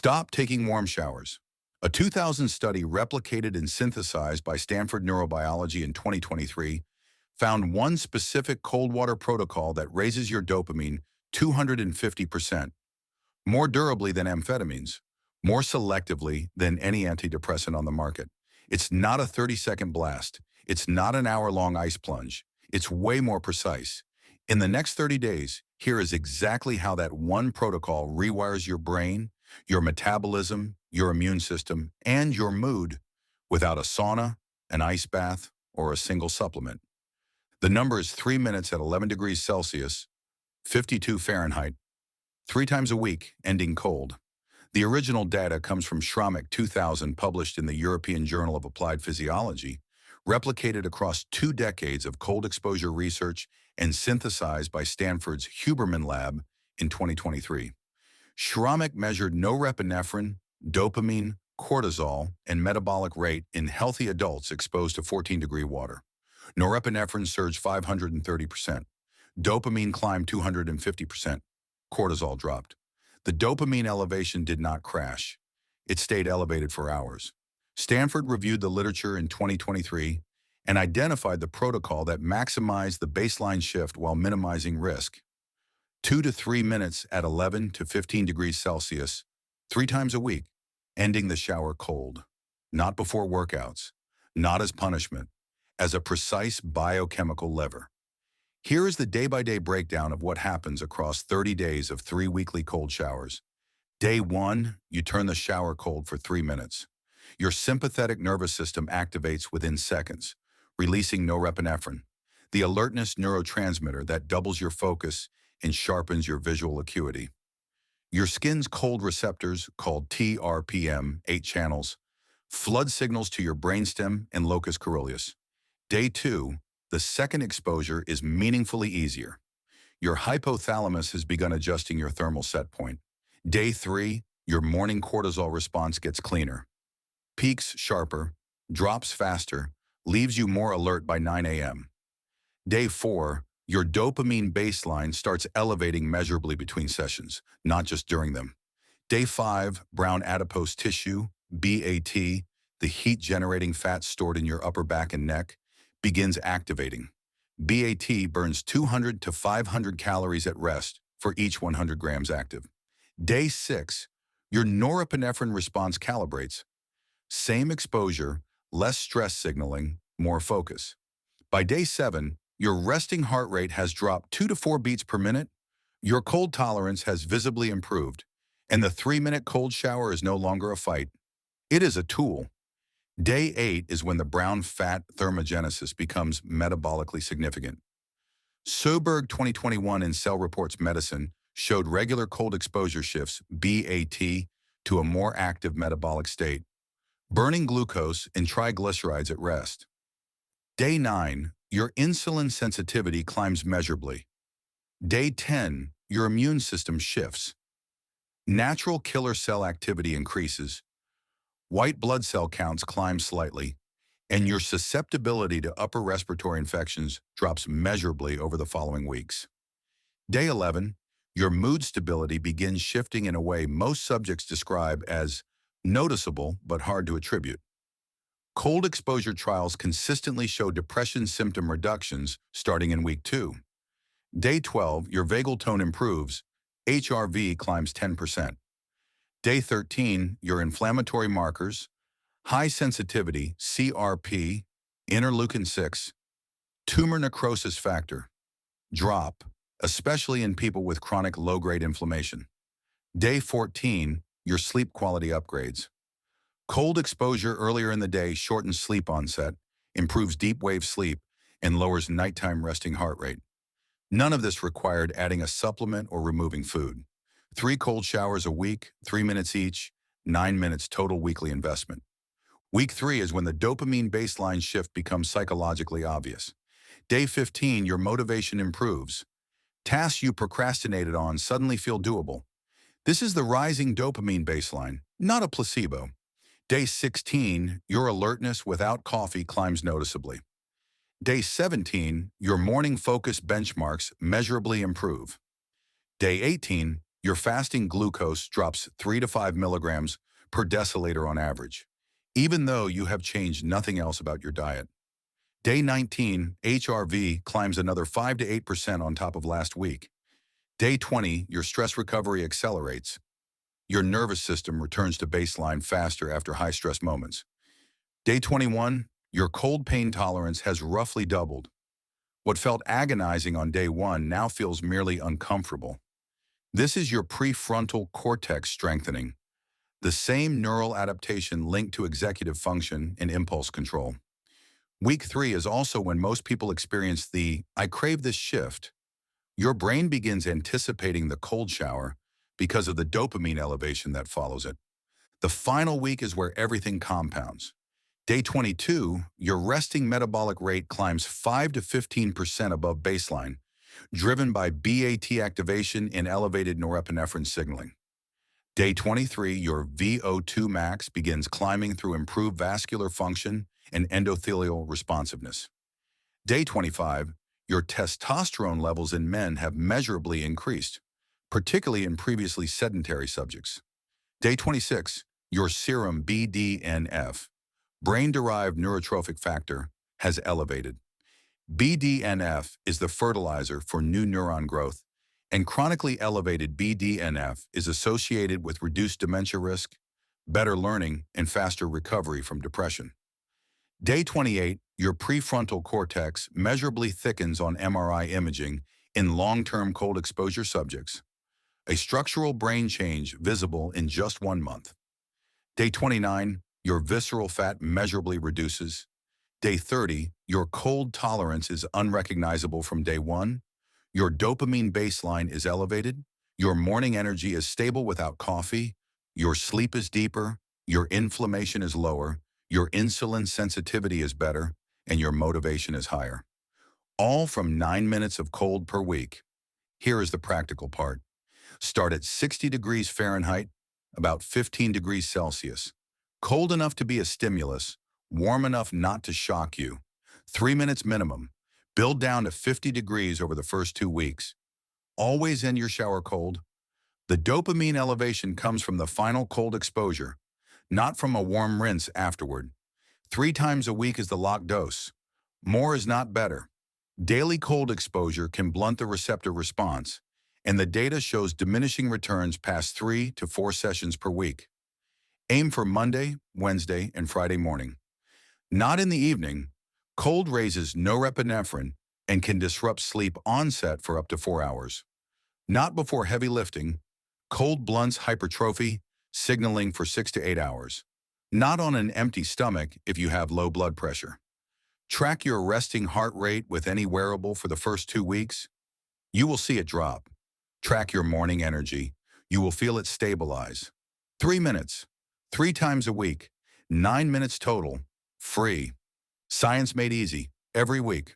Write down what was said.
Stop taking warm showers. A 2000 study replicated and synthesized by Stanford Neurobiology in 2023 found one specific cold water protocol that raises your dopamine 250%, more durably than amphetamines, more selectively than any antidepressant on the market. It's not a 30-second blast. It's not an hour-long ice plunge. It's way more precise. In the next 30 days, here is exactly how that one protocol rewires your brain, your metabolism, your immune system, and your mood without a sauna, an ice bath, or a single supplement. The number is 3 minutes at 11 degrees Celsius, 52 Fahrenheit, 3 times a week, ending cold. The original data comes from Šrámek 2000, published in the European Journal of Applied Physiology, replicated across 2 decades of cold exposure research and synthesized by Stanford's Huberman Lab in 2023. Šrámek measured norepinephrine, dopamine, cortisol, and metabolic rate in healthy adults exposed to 14-degree water. Norepinephrine surged 530%. Dopamine climbed 250%. Cortisol dropped. The dopamine elevation did not crash. It stayed elevated for hours. Stanford reviewed the literature in 2023 and identified the protocol that maximized the baseline shift while minimizing risk. 2 to 3 minutes at 11 to 15 degrees Celsius, 3 times a week, ending the shower cold. Not before workouts, not as punishment, as a precise biochemical lever. Here is the day-by-day breakdown of what happens across 30 days of 3 weekly cold showers. Day 1, you turn the shower cold for 3 minutes. Your sympathetic nervous system activates within seconds, releasing norepinephrine, the alertness neurotransmitter that doubles your focus and sharpens your visual acuity. Your skin's cold receptors, called TRPM, 8 channels, flood signals to your brainstem and locus coeruleus. Day 2, the second exposure is meaningfully easier. Your hypothalamus has begun adjusting your thermal set point. Day 3, your morning cortisol response gets cleaner. Peaks sharper, drops faster, leaves you more alert by 9 a.m. Day 4, your dopamine baseline starts elevating measurably between sessions, not just during them. Day 5, brown adipose tissue, BAT, the heat-generating fat stored in your upper back and neck, begins activating. BAT burns 200 to 500 calories at rest for each 100 grams active. Day 6, your norepinephrine response calibrates. Same exposure, less stress signaling, more focus. By day 7, your resting heart rate has dropped 2 to 4 beats per minute, your cold tolerance has visibly improved, and the 3-minute cold shower is no longer a fight. It is a tool. Day 8 is when the brown fat thermogenesis becomes metabolically significant. Søberg 2021 in Cell Reports Medicine showed regular cold exposure shifts BAT to a more active metabolic state, burning glucose and triglycerides at rest. Day 9, your insulin sensitivity climbs measurably. Day 10, your immune system shifts. Natural killer cell activity increases, white blood cell counts climb slightly, and your susceptibility to upper respiratory infections drops measurably over the following weeks. Day 11, your mood stability begins shifting in a way most subjects describe as noticeable but hard to attribute. Cold exposure trials consistently show depression symptom reductions starting in week 2. Day 12, your vagal tone improves, HRV climbs 10%. Day 13, your inflammatory markers, high sensitivity, CRP, interleukin-6, tumor necrosis factor, drop, especially in people with chronic low-grade inflammation. Day 14, your sleep quality upgrades. Cold exposure earlier in the day shortens sleep onset, improves deep wave sleep, and lowers nighttime resting heart rate. None of this required adding a supplement or removing food. 3 cold showers a week, 3 minutes each, 9 minutes total weekly investment. Week 3 is when the dopamine baseline shift becomes psychologically obvious. Day 15, your motivation improves. Tasks you procrastinated on suddenly feel doable. This is the rising dopamine baseline, not a placebo. Day 16, your alertness without coffee climbs noticeably. Day 17, your morning focus benchmarks measurably improve. Day 18, your fasting glucose drops 3 to 5 milligrams per deciliter on average, even though you have changed nothing else about your diet. Day 19, HRV climbs another 5 to 8% on top of last week. Day 20, your stress recovery accelerates. Your nervous system returns to baseline faster after high-stress moments. Day 21, your cold pain tolerance has roughly doubled. What felt agonizing on day 1 now feels merely uncomfortable. This is your prefrontal cortex strengthening, the same neural adaptation linked to executive function and impulse control. Week 3 is also when most people experience the "I crave this" shift. Your brain begins anticipating the cold shower because of the dopamine elevation that follows it. The final week is where everything compounds. Day 22, your resting metabolic rate climbs 5 to 15% above baseline, driven by BAT activation and elevated norepinephrine signaling. Day 23, your VO2 max begins climbing through improved vascular function and endothelial responsiveness. Day 25, your testosterone levels in men have measurably increased, particularly in previously sedentary subjects. Day 26, your serum BDNF, brain-derived neurotrophic factor, has elevated. BDNF is the fertilizer for new neuron growth, and chronically elevated BDNF is associated with reduced dementia risk, better learning, and faster recovery from depression. Day 28, your prefrontal cortex measurably thickens on MRI imaging in long-term cold exposure subjects, a structural brain change visible in just 1 month. Day 29, your visceral fat measurably reduces. Day 30, your cold tolerance is unrecognizable from day 1. Your dopamine baseline is elevated. Your morning energy is stable without coffee. Your sleep is deeper. Your inflammation is lower. Your insulin sensitivity is better. And your motivation is higher. All from 9 minutes of cold per week. Here is the practical part. Start at 60 degrees Fahrenheit, about 15 degrees Celsius. Cold enough to be a stimulus, warm enough not to shock you. 3 minutes minimum. Build down to 50 degrees over the first 2 weeks. Always end your shower cold. The dopamine elevation comes from the final cold exposure, not from a warm rinse afterward. 3 times a week is the locked dose. More is not better. Daily cold exposure can blunt the receptor response, and the data shows diminishing returns past 3 to 4 sessions per week. Aim for Monday, Wednesday, and Friday morning. Not in the evening. Cold raises norepinephrine and can disrupt sleep onset for up to 4 hours. Not before heavy lifting. Cold blunts hypertrophy, signaling for 6 to 8 hours. Not on an empty stomach if you have low blood pressure. Track your resting heart rate with any wearable for the first 2 weeks. You will see it drop. Track your morning energy. You will feel it stabilize. 3 minutes, 3 times a week, 9 minutes total, free. Science made easy, every week.